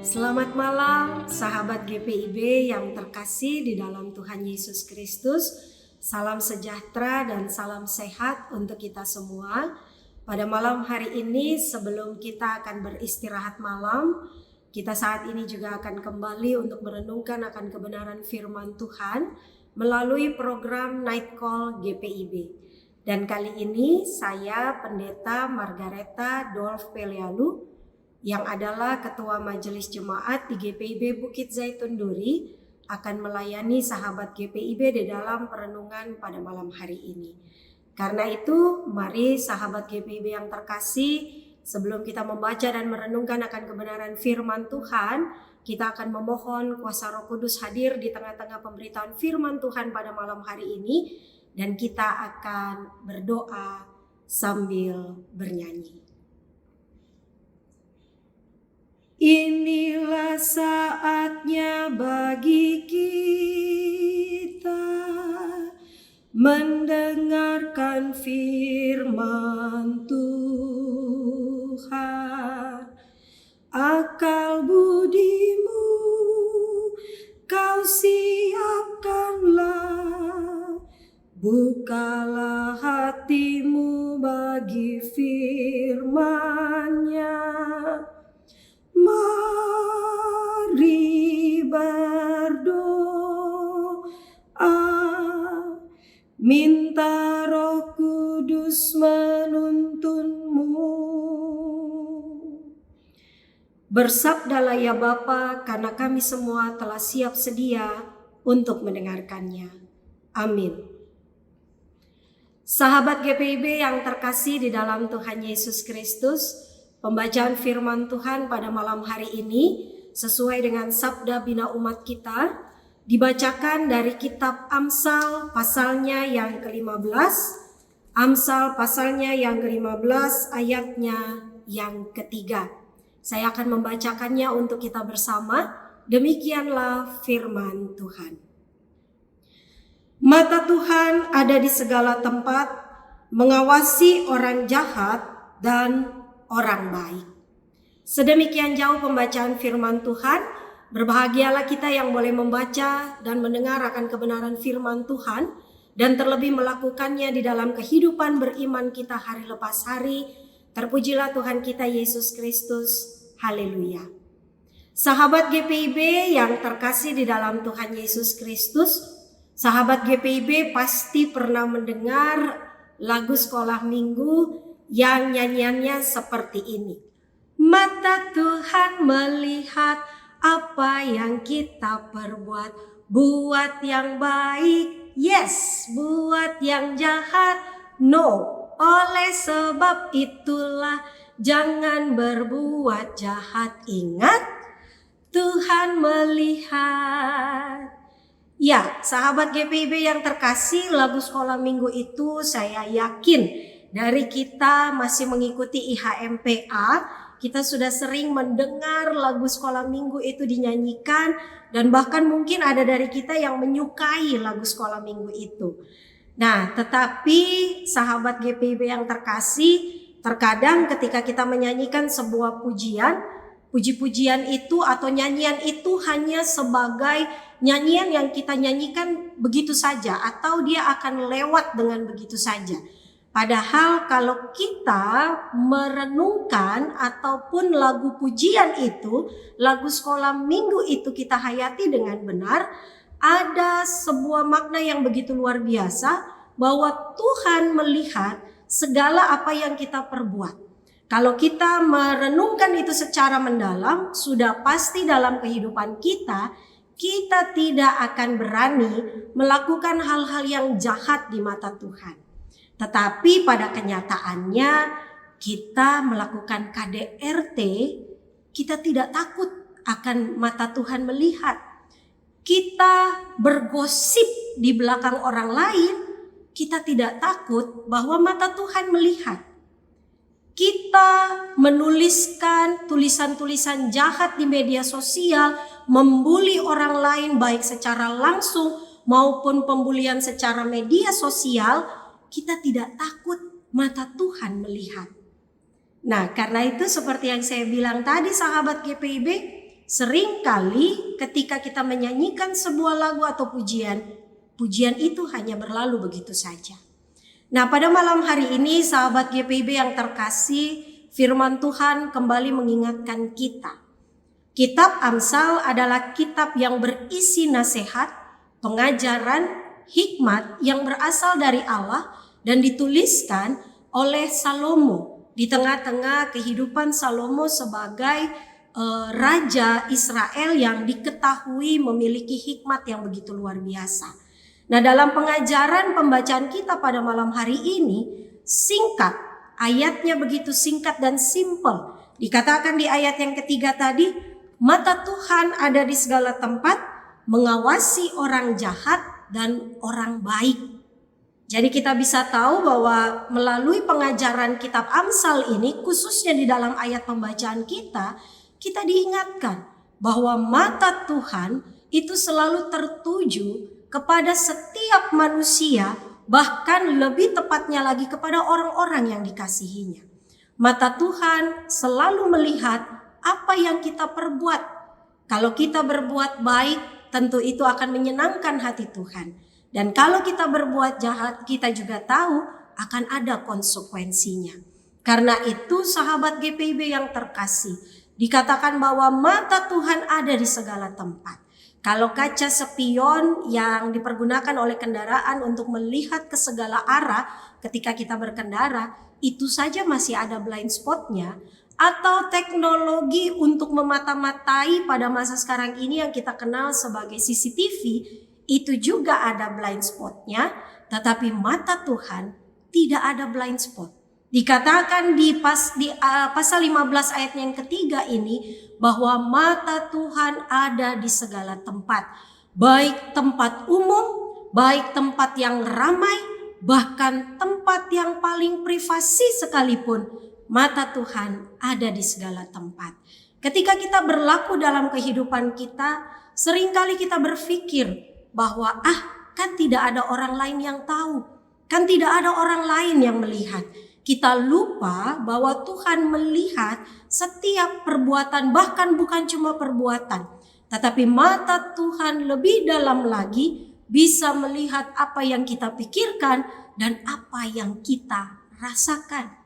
Selamat malam sahabat GPIB yang terkasih di dalam Tuhan Yesus Kristus. Salam sejahtera dan salam sehat untuk kita semua. Pada malam hari ini sebelum kita akan beristirahat malam, kita saat ini juga akan kembali untuk merenungkan akan kebenaran firman Tuhan melalui program Night Call GPIB. Dan kali ini saya Pendeta Margareta Dolf Pelialu yang adalah Ketua Majelis Jemaat di GPIB Bukit Zaitun Duri akan melayani sahabat GPIB di dalam perenungan pada malam hari ini. Karena itu mari sahabat GPIB yang terkasih, sebelum kita membaca dan merenungkan akan kebenaran firman Tuhan, kita akan memohon kuasa Roh Kudus hadir di tengah-tengah pemberitaan firman Tuhan pada malam hari ini, dan kita akan berdoa sambil bernyanyi. Inilah saatnya bagi kita mendengarkan firman Tuhan. Akal budimu kau siapkanlah, bukalah hatimu bagi firman-Nya. Mari berdoa, minta Roh Kudus menuntunmu. Bersabdalah ya Bapa, karena kami semua telah siap sedia untuk mendengarkannya. Amin. Sahabat GPIB yang terkasih di dalam Tuhan Yesus Kristus, pembacaan firman Tuhan pada malam hari ini sesuai dengan sabda bina umat kita dibacakan dari kitab Amsal pasalnya yang ke-15. Amsal pasalnya yang ke-15 ayatnya yang ketiga. Saya akan membacakannya untuk kita bersama. Demikianlah firman Tuhan. Mata Tuhan ada di segala tempat, mengawasi orang jahat dan orang baik. Sedemikian jauh pembacaan firman Tuhan. Berbahagialah kita yang boleh membaca dan mendengar akan kebenaran firman Tuhan dan terlebih melakukannya di dalam kehidupan beriman kita hari lepas hari. Terpujilah Tuhan kita Yesus Kristus. Haleluya. Sahabat GPIB yang terkasih di dalam Tuhan Yesus Kristus, sahabat GPIB pasti pernah mendengar lagu sekolah minggu yang nyanyiannya seperti ini. Mata Tuhan melihat apa yang kita perbuat, buat yang baik, yes, buat yang jahat, no. Oleh sebab itulah jangan berbuat jahat. Ingat, Tuhan melihat. Ya, sahabat GPIB yang terkasih, lagu sekolah minggu itu saya yakin dari kita masih mengikuti IHMPA, kita sudah sering mendengar lagu sekolah minggu itu dinyanyikan, dan bahkan mungkin ada dari kita yang menyukai lagu sekolah minggu itu. Nah, tetapi sahabat GPIB yang terkasih, terkadang ketika kita menyanyikan sebuah pujian, puji-pujian itu atau nyanyian itu hanya sebagai nyanyian yang kita nyanyikan begitu saja, atau dia akan lewat dengan begitu saja. Padahal kalau kita merenungkan ataupun lagu pujian itu, lagu sekolah minggu itu kita hayati dengan benar, ada sebuah makna yang begitu luar biasa bahwa Tuhan melihat segala apa yang kita perbuat. Kalau kita merenungkan itu secara mendalam, sudah pasti dalam kehidupan kita tidak akan berani melakukan hal-hal yang jahat di mata Tuhan. Tetapi pada kenyataannya kita melakukan KDRT, kita tidak takut akan mata Tuhan melihat. Kita bergosip di belakang orang lain, kita tidak takut bahwa mata Tuhan melihat. Kita menuliskan tulisan-tulisan jahat di media sosial, membuli orang lain baik secara langsung maupun pembulian secara media sosial, kita tidak takut mata Tuhan melihat. Nah, karena itu seperti yang saya bilang tadi sahabat GPIB, seringkali ketika kita menyanyikan sebuah lagu atau pujian itu hanya berlalu begitu saja. Nah, pada malam hari ini sahabat GPIB yang terkasih, firman Tuhan kembali mengingatkan kita. Kitab Amsal adalah kitab yang berisi nasihat, pengajaran, hikmat yang berasal dari Allah dan dituliskan oleh Salomo di tengah-tengah kehidupan Salomo sebagai raja Israel yang diketahui memiliki hikmat yang begitu luar biasa. Nah, dalam pengajaran pembacaan kita pada malam hari ini singkat, ayatnya begitu singkat dan simpel. Dikatakan di ayat yang ketiga tadi, mata Tuhan ada di segala tempat, mengawasi orang jahat dan orang baik. Jadi kita bisa tahu bahwa melalui pengajaran kitab Amsal ini, khususnya di dalam ayat pembacaan kita diingatkan bahwa mata Tuhan itu selalu tertuju kepada setiap manusia, bahkan lebih tepatnya lagi kepada orang-orang yang dikasihinya. Mata Tuhan selalu melihat apa yang kita perbuat. Kalau kita berbuat baik, tentu itu akan menyenangkan hati Tuhan. Dan kalau kita berbuat jahat, kita juga tahu akan ada konsekuensinya. Karena itu sahabat GPIB yang terkasih, dikatakan bahwa mata Tuhan ada di segala tempat. Kalau kaca spion yang dipergunakan oleh kendaraan untuk melihat ke segala arah ketika kita berkendara, itu saja masih ada blind spotnya. Atau teknologi untuk memata-matai pada masa sekarang ini yang kita kenal sebagai CCTV, itu juga ada blind spotnya, tetapi mata Tuhan tidak ada blind spot. Dikatakan di pasal 15 ayat yang ketiga ini bahwa mata Tuhan ada di segala tempat, baik tempat umum, baik tempat yang ramai, bahkan tempat yang paling privasi sekalipun, mata Tuhan ada di segala tempat. Ketika kita berlaku dalam kehidupan kita, seringkali kita berpikir bahwa kan tidak ada orang lain yang tahu, kan tidak ada orang lain yang melihat. Kita lupa bahwa Tuhan melihat setiap perbuatan, bahkan bukan cuma perbuatan, tetapi mata Tuhan lebih dalam lagi bisa melihat apa yang kita pikirkan dan apa yang kita rasakan.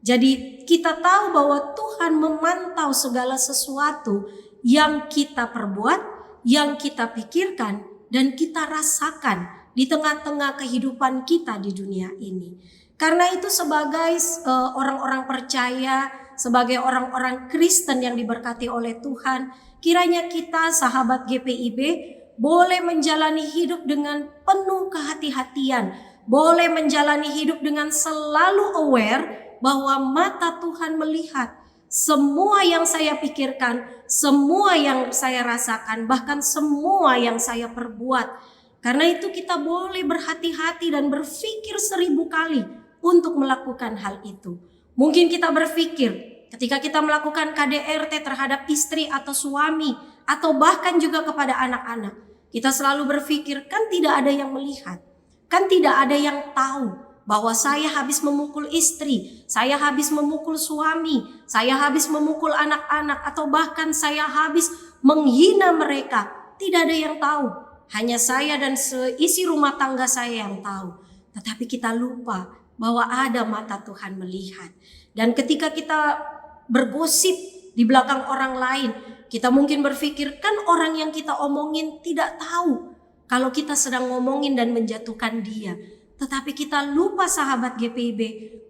Jadi kita tahu bahwa Tuhan memantau segala sesuatu yang kita perbuat, yang kita pikirkan, dan kita rasakan di tengah-tengah kehidupan kita di dunia ini. Karena itu sebagai orang-orang percaya, sebagai orang-orang Kristen yang diberkati oleh Tuhan, kiranya kita sahabat GPIB boleh menjalani hidup dengan penuh kehati-hatian, boleh menjalani hidup dengan selalu aware bahwa mata Tuhan melihat semua yang saya pikirkan, semua yang saya rasakan, bahkan semua yang saya perbuat. Karena itu kita boleh berhati-hati dan berpikir 1000 kali untuk melakukan hal itu. Mungkin kita berpikir ketika kita melakukan KDRT terhadap istri atau suami, atau bahkan juga kepada anak-anak, kita selalu berpikir kan tidak ada yang melihat, kan tidak ada yang tahu bahwa saya habis memukul istri, saya habis memukul suami, saya habis memukul anak-anak, atau bahkan saya habis menghina mereka. Tidak ada yang tahu, hanya saya dan seisi rumah tangga saya yang tahu. Tetapi kita lupa bahwa ada mata Tuhan melihat. Dan ketika kita bergosip di belakang orang lain, kita mungkin berpikir kan orang yang kita omongin tidak tahu kalau kita sedang ngomongin dan menjatuhkan dia. Tetapi kita lupa sahabat GPIB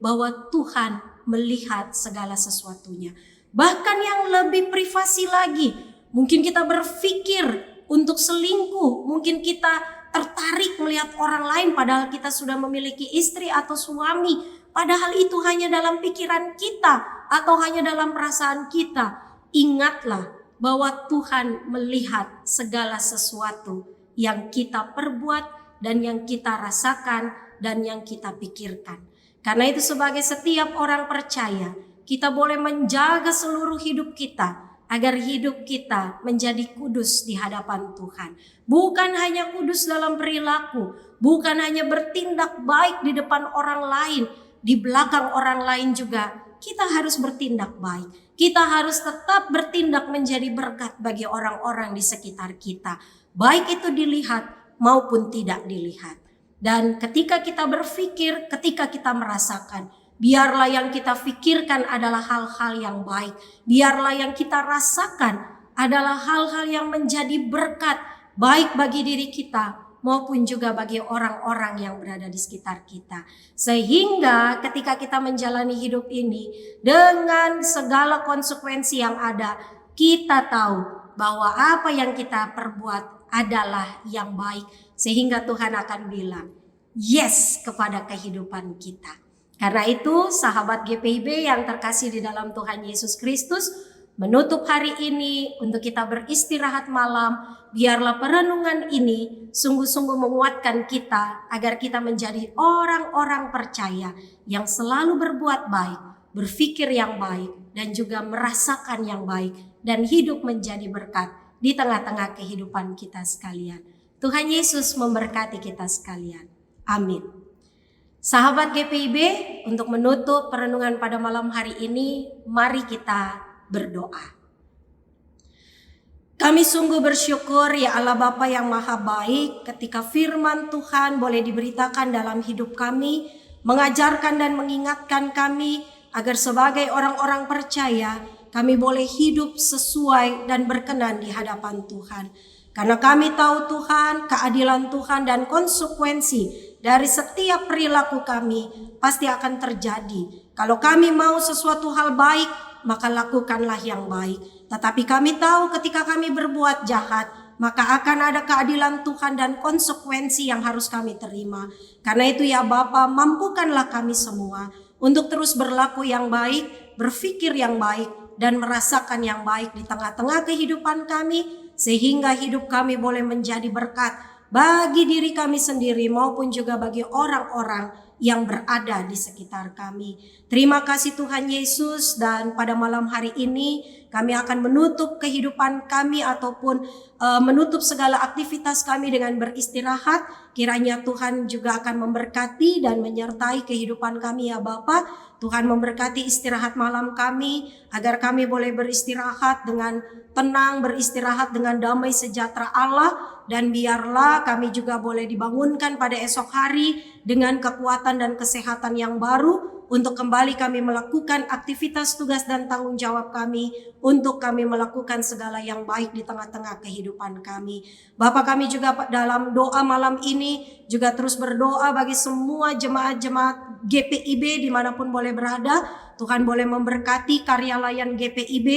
bahwa Tuhan melihat segala sesuatunya. Bahkan yang lebih privasi lagi, mungkin kita berpikir untuk selingkuh, mungkin kita tertarik melihat orang lain padahal kita sudah memiliki istri atau suami. Padahal itu hanya dalam pikiran kita atau hanya dalam perasaan kita. Ingatlah bahwa Tuhan melihat segala sesuatu yang kita perbuat dan yang kita rasakan dan yang kita pikirkan. Karena itu sebagai setiap orang percaya, kita boleh menjaga seluruh hidup kita agar hidup kita menjadi kudus di hadapan Tuhan. Bukan hanya kudus dalam perilaku, bukan hanya bertindak baik di depan orang lain, di belakang orang lain juga kita harus bertindak baik. Kita harus tetap bertindak menjadi berkat bagi orang-orang di sekitar kita. Baik itu dilihat maupun tidak dilihat. Dan ketika kita berpikir, ketika kita merasakan, biarlah yang kita pikirkan adalah hal-hal yang baik. Biarlah yang kita rasakan adalah hal-hal yang menjadi berkat baik bagi diri kita maupun juga bagi orang-orang yang berada di sekitar kita. Sehingga ketika kita menjalani hidup ini dengan segala konsekuensi yang ada, kita tahu bahwa apa yang kita perbuat adalah yang baik. Sehingga Tuhan akan bilang yes kepada kehidupan kita. Karena itu sahabat GPIB yang terkasih di dalam Tuhan Yesus Kristus, menutup hari ini untuk kita beristirahat malam, biarlah perenungan ini sungguh-sungguh menguatkan kita agar kita menjadi orang-orang percaya yang selalu berbuat baik, berpikir yang baik, dan juga merasakan yang baik, dan hidup menjadi berkat di tengah-tengah kehidupan kita sekalian. Tuhan Yesus memberkati kita sekalian. Amin. Sahabat GPIB, untuk menutup perenungan pada malam hari ini, mari kita berdoa. Kami sungguh bersyukur ya Allah Bapa yang Maha Baik, ketika firman Tuhan boleh diberitakan dalam hidup kami, mengajarkan dan mengingatkan kami agar sebagai orang-orang percaya kami boleh hidup sesuai dan berkenan di hadapan Tuhan. Karena kami tahu Tuhan, keadilan Tuhan dan konsekuensi dari setiap perilaku kami pasti akan terjadi. Kalau kami mau sesuatu hal baik, maka lakukanlah yang baik. Tetapi kami tahu ketika kami berbuat jahat, maka akan ada keadilan Tuhan dan konsekuensi yang harus kami terima. Karena itu ya Bapa, mampukanlah kami semua untuk terus berlaku yang baik, berpikir yang baik, dan merasakan yang baik di tengah-tengah kehidupan kami, sehingga hidup kami boleh menjadi berkat bagi diri kami sendiri maupun juga bagi orang-orang yang berada di sekitar kami. Terima kasih Tuhan Yesus, dan pada malam hari ini kami akan menutup kehidupan kami ataupun menutup segala aktivitas kami dengan beristirahat. Kiranya Tuhan juga akan memberkati dan menyertai kehidupan kami ya Bapa. Tuhan memberkati istirahat malam kami agar kami boleh beristirahat dengan tenang, beristirahat dengan damai sejahtera Allah, dan biarlah kami juga boleh dibangunkan pada esok hari dengan kekuatan dan kesehatan yang baru untuk kembali kami melakukan aktivitas tugas dan tanggung jawab kami, untuk kami melakukan segala yang baik di tengah-tengah kehidupan kami. Bapak, kami juga dalam doa malam ini juga terus berdoa bagi semua jemaat-jemaat GPIB dimanapun boleh berada. Tuhan boleh memberkati karya layan GPIB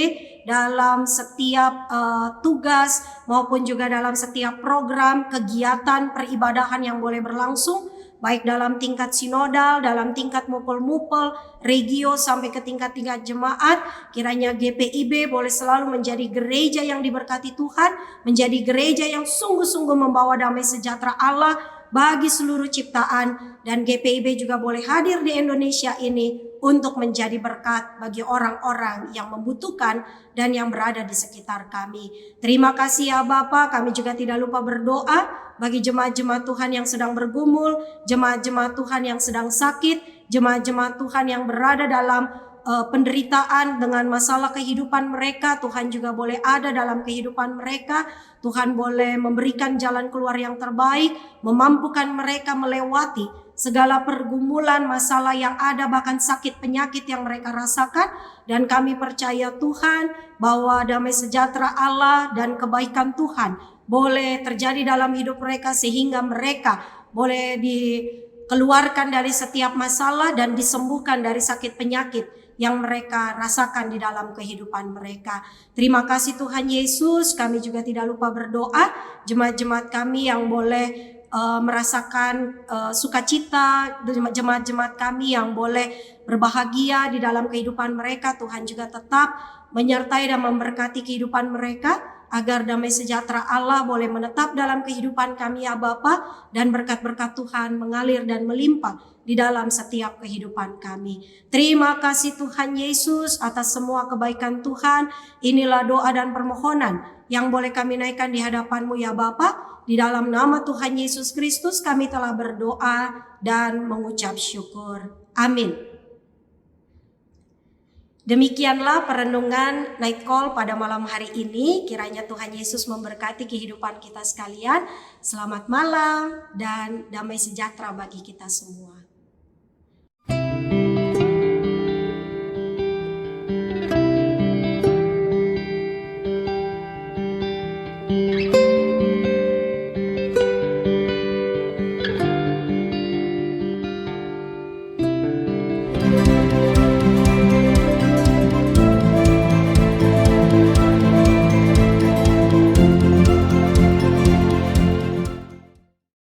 dalam setiap tugas maupun juga dalam setiap program, kegiatan, peribadahan yang boleh berlangsung, baik dalam tingkat sinodal, dalam tingkat mupel-mupel, regio sampai ke tingkat-tingkat jemaat. Kiranya GPIB boleh selalu menjadi gereja yang diberkati Tuhan, menjadi gereja yang sungguh-sungguh membawa damai sejahtera Allah bagi seluruh ciptaan, dan GPIB juga boleh hadir di Indonesia ini untuk menjadi berkat bagi orang-orang yang membutuhkan dan yang berada di sekitar kami. Terima kasih ya Bapa, kami juga tidak lupa berdoa bagi jemaat-jemaat Tuhan yang sedang bergumul, jemaat-jemaat Tuhan yang sedang sakit, jemaat-jemaat Tuhan yang berada dalam penderitaan dengan masalah kehidupan mereka. Tuhan juga boleh ada dalam kehidupan mereka. Tuhan boleh memberikan jalan keluar yang terbaik, memampukan mereka melewati segala pergumulan, masalah yang ada, bahkan sakit penyakit yang mereka rasakan. Dan kami percaya Tuhan bahwa damai sejahtera Allah dan kebaikan Tuhan boleh terjadi dalam hidup mereka, sehingga mereka boleh dikeluarkan dari setiap masalah dan disembuhkan dari sakit penyakit yang mereka rasakan di dalam kehidupan mereka. Terima kasih Tuhan Yesus. Kami juga tidak lupa berdoa jemaat-jemaat kami yang boleh merasakan sukacita, jemaat-jemaat kami yang boleh berbahagia di dalam kehidupan mereka. Tuhan juga tetap menyertai dan memberkati kehidupan mereka, agar damai sejahtera Allah boleh menetap dalam kehidupan kami ya Bapa, dan berkat-berkat Tuhan mengalir dan melimpah di dalam setiap kehidupan kami. Terima kasih Tuhan Yesus atas semua kebaikan Tuhan. Inilah doa dan permohonan yang boleh kami naikkan di hadapan-Mu ya Bapa. Di dalam nama Tuhan Yesus Kristus kami telah berdoa dan mengucap syukur. Amin. Demikianlah perenungan Night Call pada malam hari ini. Kiranya Tuhan Yesus memberkati kehidupan kita sekalian. Selamat malam dan damai sejahtera bagi kita semua.